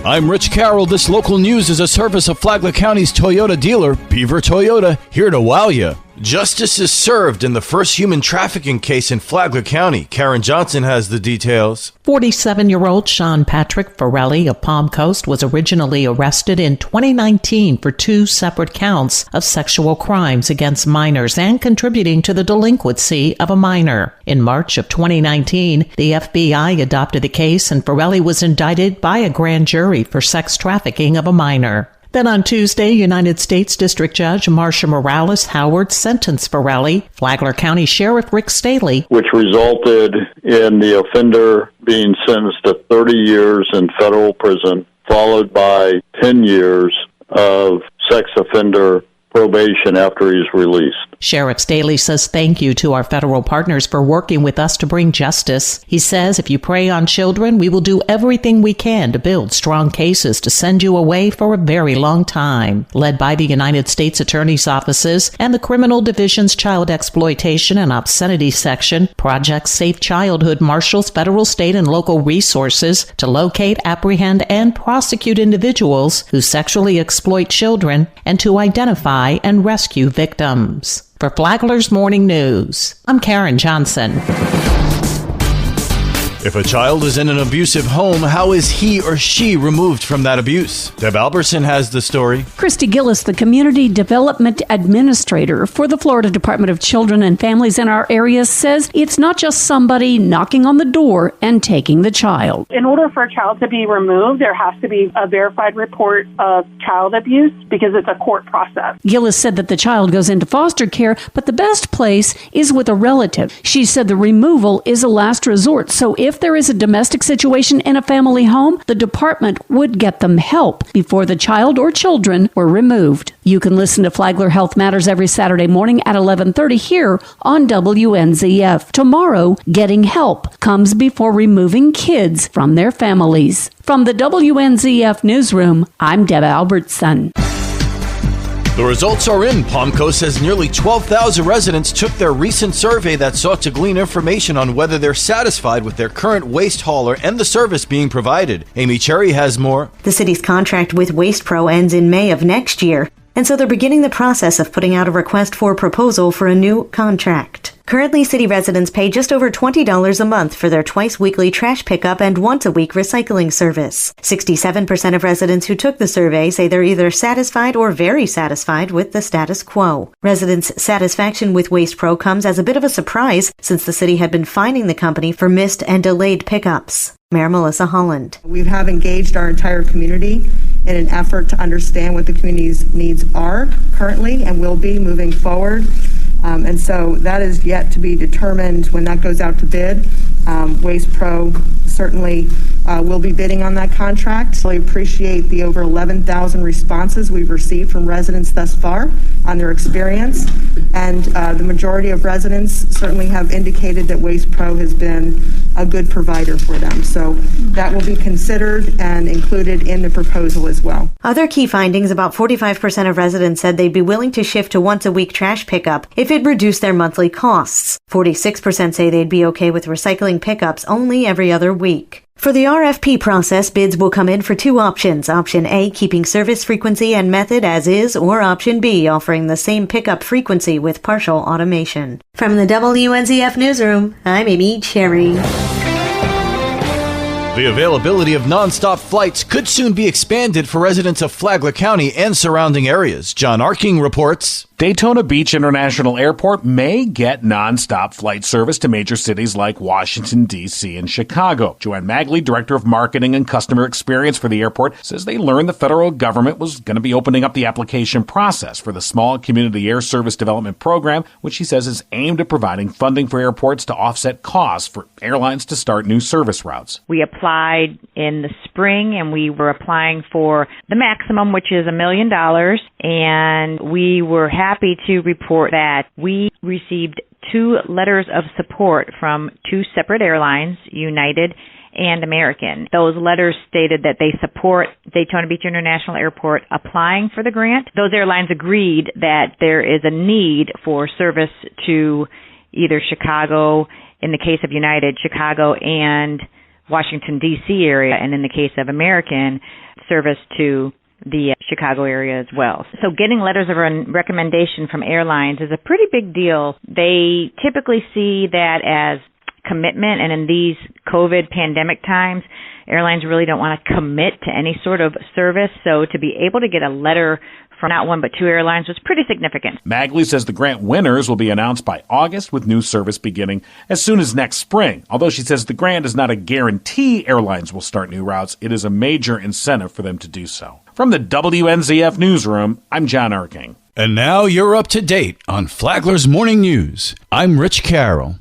I'm Rich Carroll. This local news is a service of Flagler County's Toyota dealer, Beaver Toyota, here to wow you. Justice is served in the first human trafficking case in Flagler County. Karen Johnson has the details. 47-year-old Sean Patrick Forelli of Palm Coast was originally arrested in 2019 for 2 separate counts of sexual crimes against minors and contributing to the delinquency of a minor. In March of 2019, the FBI adopted the case and Forelli was indicted by a grand jury for sex trafficking of a minor. Then on Tuesday, United States District Judge Marcia Morales Howard sentenced Forelli, Flagler County Sheriff Rick Staley, which resulted in the offender being sentenced to 30 years in federal prison, followed by 10 years of sex offender probation after he's released. Sheriff Staley says thank you to our federal partners for working with us to bring justice. He says if you prey on children, we will do everything we can to build strong cases to send you away for a very long time. Led by the United States Attorney's Offices and the Criminal Division's Child Exploitation and Obscenity Section, Project Safe Childhood marshals federal, state, and local resources to locate, apprehend, and prosecute individuals who sexually exploit children and to identify and rescue victims. For Flagler's Morning News, I'm Karen Johnson. If a child is in an abusive home, how is he or she removed from that abuse? Deb Alberson has the story. Christy Gillis, the Community Development Administrator for the Florida Department of Children and Families in our area, says it's not just somebody knocking on the door and taking the child. In order for a child to be removed, there has to be a verified report of child abuse because it's a court process. Gillis said that the child goes into foster care, but the best place is with a relative. She said the removal is a last resort, so if there is a domestic situation in a family home, the department would get them help before the child or children were removed. You can listen to Flagler Health Matters every Saturday morning at 11:30 here on WNZF. Tomorrow, getting help comes before removing kids from their families. From the WNZF Newsroom, I'm Deb Albertson. The results are in. Palm Coast says nearly 12,000 residents took their recent survey that sought to glean information on whether they're satisfied with their current waste hauler and the service being provided. Amy Cherry has more. The city's contract with Waste Pro ends in May of next year, and so they're beginning the process of putting out a request for proposal for a new contract. Currently, city residents pay just over $20 a month for their twice-weekly trash pickup and once-a-week recycling service. 67% of residents who took the survey say they're either satisfied or very satisfied with the status quo. Residents' satisfaction with Waste Pro comes as a bit of a surprise since the city had been fining the company for missed and delayed pickups. Mayor Melissa Holland. We have engaged our entire community in an effort to understand what the community's needs are currently and will be moving forward. And so that is yet to be determined when that goes out to bid. Waste Pro certainly will be bidding on that contract. I appreciate the over 11,000 responses we've received from residents thus far on their experience. And the majority of residents certainly have indicated that Waste Pro has been a good provider for them. So that will be considered and included in the proposal as well. Other key findings: about 45% of residents said they'd be willing to shift to once-a-week trash pickup if it reduced their monthly costs. 46% say they'd be okay with recycling pickups only every other week. For the RFP process, bids will come in for 2 options. Option A, keeping service frequency and method as is, or Option B, offering the same pickup frequency with partial automation. From the WNZF Newsroom, I'm Amy Cherry. The availability of nonstop flights could soon be expanded for residents of Flagler County and surrounding areas. John Arking reports. Daytona Beach International Airport may get nonstop flight service to major cities like Washington, D.C. and Chicago. Joanne Magley, Director of Marketing and Customer Experience for the airport, says they learned the federal government was going to be opening up the application process for the Small Community Air Service Development Program, which she says is aimed at providing funding for airports to offset costs for airlines to start new service routes. We applied in the spring, and we were applying for the maximum, which is $1 million, and we were happy to report that we received 2 letters of support from 2 separate airlines, United and American. Those letters stated that they support Daytona Beach International Airport applying for the grant. Those airlines agreed that there is a need for service to either Chicago, in the case of United, Chicago and Washington, D.C. area, and in the case of American, service to the Chicago area as well. So getting letters of recommendation from airlines is a pretty big deal. They typically see that as commitment, and in these COVID pandemic times, airlines really don't want to commit to any sort of service. So to be able to get a letter from not one but two airlines was pretty significant. Magley says the grant winners will be announced by August, with new service beginning as soon as next spring. Although she says the grant is not a guarantee airlines will start new routes, it is a major incentive for them to do so. From the WNZF Newsroom, I'm John Erking. And now you're up to date on Flagler's Morning News. I'm Rich Carroll.